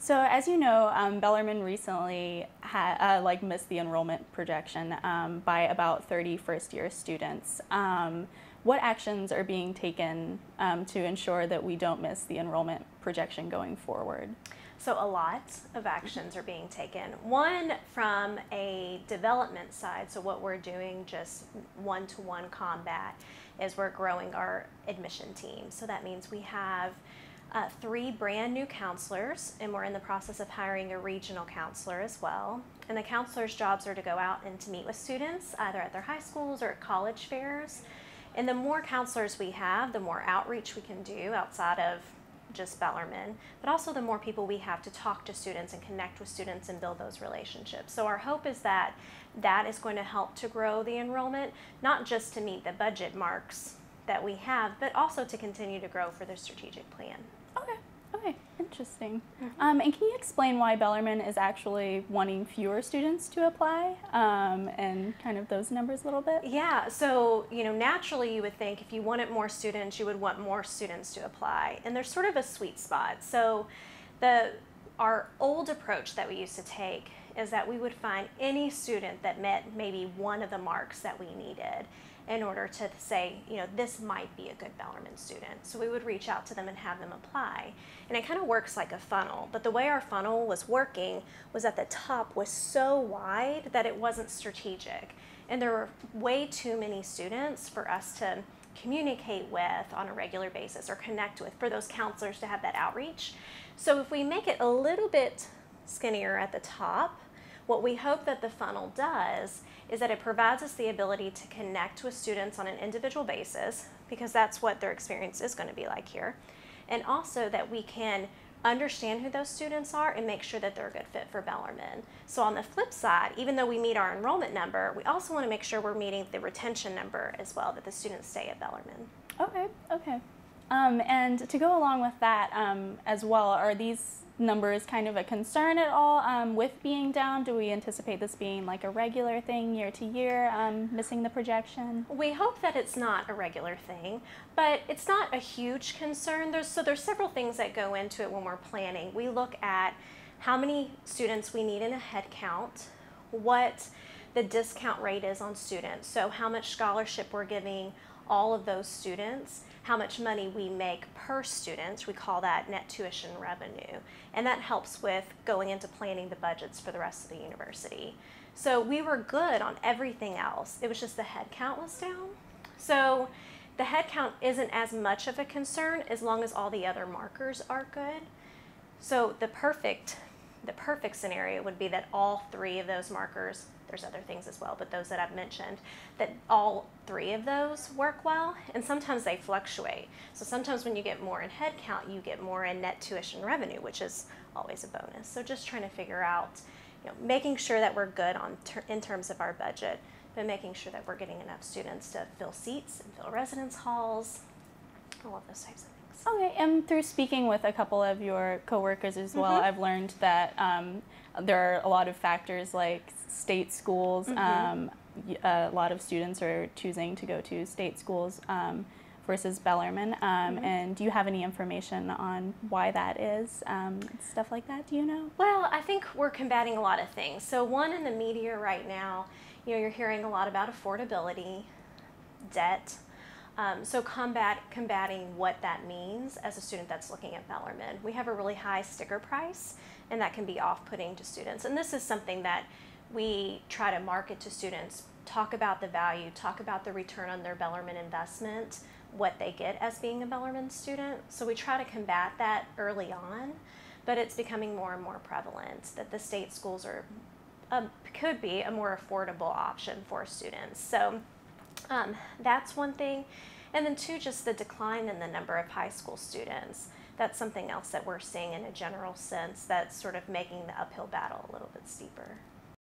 So as you know, Bellarmine recently missed the enrollment projection by about 30 first-year students. What actions are being taken to ensure that we don't miss the enrollment projection going forward? So a lot of actions are being taken. One, from a development side, so what we're doing just one-to-one combat, is we're growing our admission team. So that means we have 3 brand new counselors, and we're in the process of hiring a regional counselor as well. And the counselors' jobs are to go out and to meet with students, either at their high schools or at college fairs. And the more counselors we have, the more outreach we can do outside of just Bellarmine, but also the more people we have to talk to students and connect with students and build those relationships. So our hope is that that is going to help to grow the enrollment, not just to meet the budget marks that we have, but also to continue to grow for the strategic plan. Okay, interesting. And can you explain why Bellarmine is actually wanting fewer students to apply and kind of those numbers a little bit? Yeah, so naturally you would think if you wanted more students, you would want more students to apply, and there's sort of a sweet spot. So our old approach that we used to take is that we would find any student that met maybe one of the marks that we needed in order to say, this might be a good Bellarmine student. So we would reach out to them and have them apply. And it kind of works like a funnel, but the way our funnel was working was that the top was so wide that it wasn't strategic. And there were way too many students for us to communicate with on a regular basis or connect with, for those counselors to have that outreach. So if we make it a little bit skinnier at the top, what we hope that the funnel does is that it provides us the ability to connect with students on an individual basis, because that's what their experience is going to be like here, and also that we can understand who those students are and make sure that they're a good fit for Bellarmine. So on the flip side, even though we meet our enrollment number, we also want to make sure we're meeting the retention number as well, that the students stay at Bellarmine. Okay. And to go along with that as well, are these numbers kind of a concern at all with being down? Do we anticipate this being like a regular thing year to year, missing the projection? We hope that it's not a regular thing, but it's not a huge concern. There's several things that go into it when we're planning. We look at how many students we need in a head count, what the discount rate is on students, so how much scholarship we're giving all of those students, how much money we make per student. We call that net tuition revenue. And that helps with going into planning the budgets for the rest of the university. So we were good on everything else. It was just the head count was down. So the head count isn't as much of a concern as long as all the other markers are good. So the perfect scenario would be that all 3 of those markers, there's other things as well, but those that I've mentioned, that all 3 of those work well, and sometimes they fluctuate. So sometimes when you get more in head count, you get more in net tuition revenue, which is always a bonus. So just trying to figure out, making sure that we're good in terms of our budget, but making sure that we're getting enough students to fill seats and fill residence halls, all of those types of things. Okay, and through speaking with a couple of your coworkers as well, I've learned that there are a lot of factors like state schools. A lot of students are choosing to go to state schools versus Bellarmine. And do you have any information on why that is? Stuff like that, do you know? Well, I think we're combating a lot of things. So one, in the media right now, you're hearing a lot about affordability, debt. So combating what that means as a student that's looking at Bellarmine. We have a really high sticker price, and that can be off-putting to students. And this is something that we try to market to students, talk about the value, talk about the return on their Bellarmine investment, what they get as being a Bellarmine student. So we try to combat that early on, but it's becoming more and more prevalent that the state schools are could be a more affordable option for students. So that's one thing. And then 2, just the decline in the number of high school students. That's something else that we're seeing in a general sense that's sort of making the uphill battle a little bit steeper.